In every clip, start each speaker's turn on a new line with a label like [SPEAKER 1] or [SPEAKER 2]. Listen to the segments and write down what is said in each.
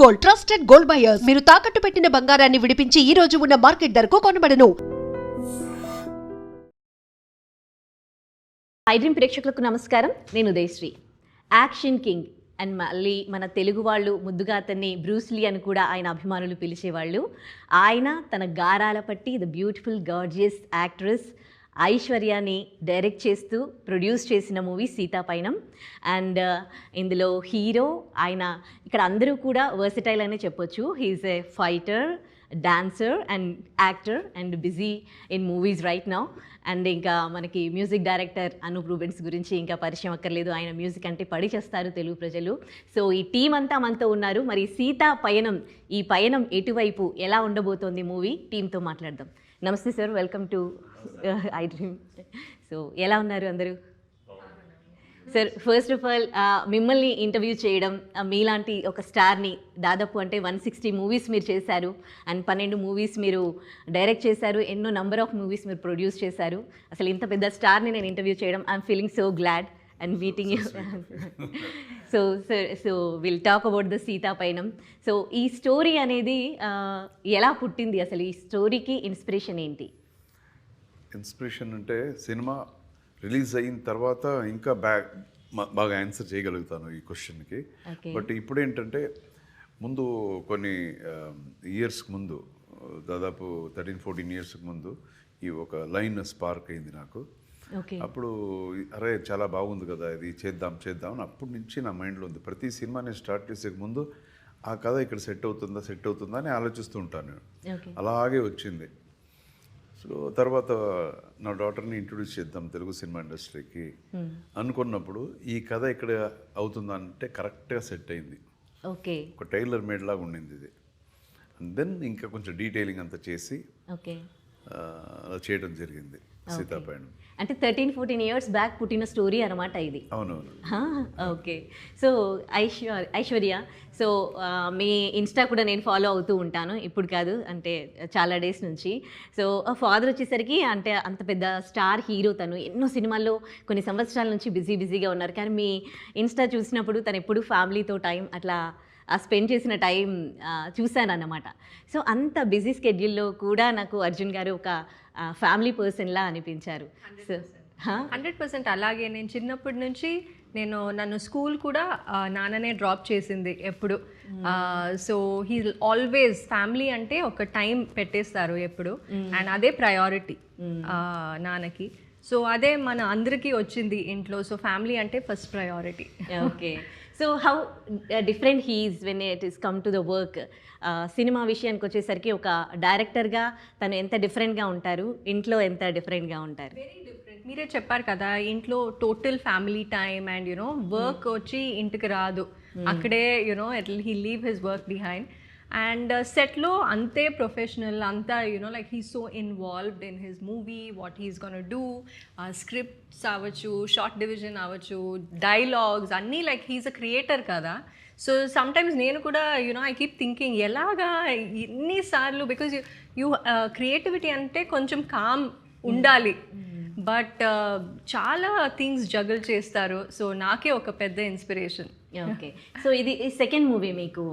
[SPEAKER 1] Gold, trusted gold buyers. మీరు తాకట్టు పెట్టిన బంగారాన్ని విడిపించి ఈ రోజు ఉన్న మార్కెట్ ధరకు కొనబడను.
[SPEAKER 2] ఐ డ్రీమ్ ప్రేక్షకులకు నమస్కారం. నేను ఉదయశ్రీ. యాక్షన్ కింగ్ అండ్ మళ్ళీ మన తెలుగు వాళ్ళు ముద్దుగా అతన్ని బ్రూస్లీ అని కూడా ఆయన అభిమానులు పిలిచేవాళ్ళు. ఆయన తన గారాల పట్టి ద బ్యూటిఫుల్ గార్జియస్ యాక్ట్రెస్ ఐశ్వర్యాని డైరెక్ట్ చేస్తూ ప్రొడ్యూస్ చేసిన మూవీ సీతాపైనం. అండ్ ఇందులో హీరో ఆయన ఇక్కడ అందరూ కూడా వర్సటైల్ అనే చెప్పొచ్చు. He's a fighter, dancer and actor and busy in movies right now. And ఇంకా మనకి మ్యూజిక్ డైరెక్టర్ అనూప్ రూబెన్స్ గురించి ఇంకా పరిచయం అక్కర్లేదు. ఆయన మ్యూజిక్ అంటే పడి చేస్తారు తెలుగు ప్రజలు. సో ఈ టీం అంతా మనతో ఉన్నారు. మరి సీతా పయనం, ఈ పయనం ఎటువైపు ఎలా ఉండబోతోంది మూవీ, టీంతో మాట్లాడదాం. నమస్తే sir, welcome to I dream. So ఎలా ఉన్నారు అందరూ? సార్, ఫస్ట్ ఆఫ్ ఆల్ మిమ్మల్ని ఇంటర్వ్యూ చేయడం, మీలాంటి ఒక స్టార్ని దాదాపు అంటే 160 మూవీస్ మీరు చేశారు అండ్ 12 మూవీస్ మీరు డైరెక్ట్ చేశారు, ఎన్నో నంబర్ ఆఫ్ మూవీస్ మీరు ప్రొడ్యూస్ చేశారు. అసలు ఇంత పెద్ద స్టార్ని నేను ఇంటర్వ్యూ చేయడం, I'm feeling so glad and meeting you. So will talk about the Seethapayanam. So ఈ స్టోరీ అనేది ఎలా పుట్టింది, అసలు ఈ స్టోరీకి ఇన్స్పిరేషన్ ఏంటి?
[SPEAKER 3] ఇన్స్పిరేషన్ అంటే సినిమా రిలీజ్ అయిన తర్వాత ఇంకా బాగా ఆన్సర్ చేయగలుగుతాను ఈ క్వశ్చన్కి. బట్ ఇప్పుడు ఏంటంటే ముందు కొన్ని ఇయర్స్కి ముందు, దాదాపు 13-14 ఇయర్స్కి ముందు ఈ ఒక లైన్ స్పార్క్ అయింది నాకు. అప్పుడు అరే చాలా బాగుంది కదా, ఇది చేద్దాం అని అప్పటి నుంచి నా మైండ్లో ఉంది. ప్రతి సినిమా నేను స్టార్ట్ చేసే ముందు ఆ కథ ఇక్కడ సెట్ అవుతుందా అని ఆలోచిస్తూ ఉంటాను నేను. అలాగే వచ్చింది. సో తర్వాత నా డాటర్ని ఇంట్రొడ్యూస్ చేద్దాం తెలుగు సినిమా ఇండస్ట్రీకి అనుకున్నప్పుడు ఈ కథ ఇక్కడ అవుతుందా అంటే కరెక్ట్గా సెట్ అయింది.
[SPEAKER 2] ఓకే,
[SPEAKER 3] ఒక టైలర్ మేడ్ లాగా ఉండింది ఇది. అండ్ దెన్ ఇంకా కొంచెం డీటెయిలింగ్ అంతా చేసి అలా చేయడం జరిగింది సీతాపైనం.
[SPEAKER 2] అంటే 13-14 ఇయర్స్ బ్యాక్ పుట్టిన స్టోరీ అనమాట ఇది.
[SPEAKER 3] అవునవును.
[SPEAKER 2] ఓకే. సో ఐశ్వర్య, సో మీ ఇన్స్టా కూడా నేను ఫాలో అవుతూ ఉంటాను, ఇప్పుడు కాదు అంటే చాలా డేస్ నుంచి. సో ఫాదర్ వచ్చేసరికి అంటే అంత పెద్ద స్టార్ హీరో, తను ఎన్నో సినిమాల్లో కొన్ని సంవత్సరాల నుంచి బిజీగా ఉన్నారు. కానీ మీ ఇన్స్టా చూసినప్పుడు తను ఎప్పుడు ఫ్యామిలీతో టైం అట్లా స్పెండ్ చేసిన టైం చూశాను అన్నమాట. సో అంత బిజీ స్కెడ్యూల్లో కూడా నాకు అర్జున్ గారు ఒక ఫ్యామిలీ పర్సన్లా అనిపించారు. సో
[SPEAKER 4] 100% అలాగే. నేను చిన్నప్పటి నుంచి నన్ను స్కూల్ కూడా నాన్ననే డ్రాప్ చేసింది ఎప్పుడు. సో హీ ఆల్వేస్ ఫ్యామిలీ అంటే ఒక టైం పెట్టేస్తారు ఎప్పుడు, అండ్ అదే ప్రయారిటీ నాన్నకి. సో అదే మన అందరికీ వచ్చింది ఇంట్లో. సో ఫ్యామిలీ అంటే first priority.
[SPEAKER 2] Okay. So how different he is when it is come to the work? Cinema విషయానికి వచ్చేసరికి ఒక డైరెక్టర్గా తను ఎంత డిఫరెంట్గా ఉంటారు, ఇంట్లో ఎంత డిఫరెంట్గా ఉంటారు?
[SPEAKER 4] Very different. మీరే చెప్పారు కదా, ఇంట్లో total family time and work వచ్చి ఇంటికి రాదు, అక్కడే he leave his work behind. And సెట్లో అంతే ప్రొఫెషనల్, అంతా like he so involved in his movie, what he's gone do, scripts అవ్వచ్చు, షార్ట్ డివిజన్ అవ్వచ్చు, డైలాగ్స్ అన్నీ, లైక్ హీస్ అ క్రియేటర్ కదా. సో సమ్టైమ్స్ నేను కూడా ఐ కీప్ థింకింగ్ ఎలాగా ఎన్నిసార్లు, బికాజ్ యూ క్రియేటివిటీ అంటే కొంచెం కామ్ ఉండాలి, బట్ చాలా థింగ్స్ జగల్ చేస్తారు. సో నాకే ఒక పెద్ద ఇన్స్పిరేషన్.
[SPEAKER 2] ఓకే. సో ఇది సెకండ్ మూవీ మీకు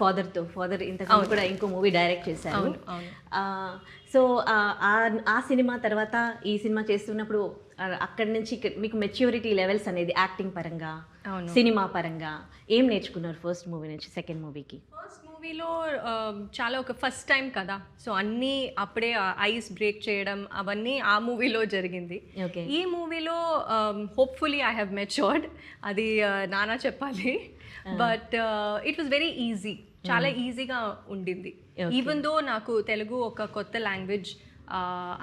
[SPEAKER 2] ఫాదర్ ఇంతకు కూడా ఇంకో మూవీ డైరెక్ట్ చేశారు. సో ఆ సినిమా తర్వాత ఈ సినిమా చేస్తున్నప్పుడు అక్కడి నుంచి మీకు మెచ్యూరిటీ లెవెల్స్ అనేది యాక్టింగ్ పరంగా, సినిమా పరంగా ఏం నేర్చుకున్నారు ఫస్ట్ మూవీ నుంచి సెకండ్ మూవీకి?
[SPEAKER 4] ఫస్ట్ మూవీలో చాలా ఒక ఫస్ట్ టైం కదా, సో అన్నీ అప్పుడే ఐస్ బ్రేక్ చేయడం అవన్నీ ఆ మూవీలో జరిగింది. ఈ మూవీలో హోప్ఫుల్లీ ఐ హ్యావ్ మెచ్యూర్డ్, అది నానా చెప్పాలి. But it was very easy, చాలా ఈజీగా ఉండింది. ఈవెన్ దో నాకు తెలుగు ఒక కొత్త లాంగ్వేజ్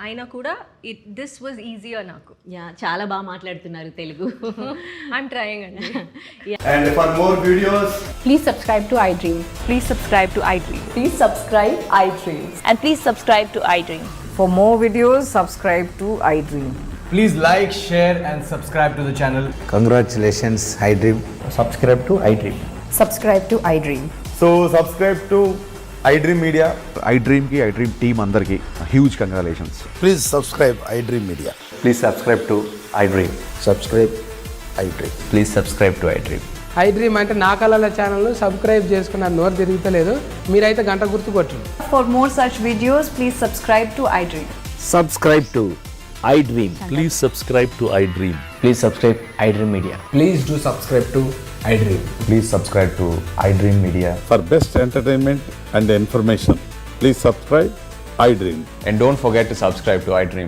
[SPEAKER 4] అయినా కూడా దిస్ వాజ్ ఈజియర్ నాకు.
[SPEAKER 2] చాలా బాగా మాట్లాడుతున్నారు తెలుగు.
[SPEAKER 4] ఐఎమ్ ట్రయింగ్ అండి.
[SPEAKER 5] And for more videos,
[SPEAKER 6] please subscribe to iDream.
[SPEAKER 7] Please subscribe to iDream.
[SPEAKER 6] Please subscribe iDream.
[SPEAKER 7] And please subscribe to iDream.
[SPEAKER 6] For more videos, subscribe to iDream.
[SPEAKER 5] please like, share and subscribe to the channel.
[SPEAKER 8] Congratulations, iDream.
[SPEAKER 5] Subscribe to iDream.
[SPEAKER 6] Subscribe to iDream.
[SPEAKER 5] So subscribe to iDream Media.
[SPEAKER 9] iDream team andarki huge congratulations.
[SPEAKER 8] Please subscribe iDream Media.
[SPEAKER 10] Please subscribe to iDream.
[SPEAKER 8] Subscribe iDream.
[SPEAKER 10] Please subscribe to iDream. I dream అంటే నా కళల ఛానల్ను subscribe చేసుకున్న నోరు తిరుగుతలేదు, మీరైతే గంట గుర్తు కొట్టండి.
[SPEAKER 6] For more such videos, please subscribe to iDream.
[SPEAKER 8] Subscribe to iDream.
[SPEAKER 11] Please subscribe to iDream.
[SPEAKER 5] Please subscribe iDream Media.
[SPEAKER 10] Please do subscribe to iDream.
[SPEAKER 5] Please subscribe to iDream Media.
[SPEAKER 11] For best entertainment and information, please subscribe iDream.
[SPEAKER 5] And don't forget to subscribe to iDream.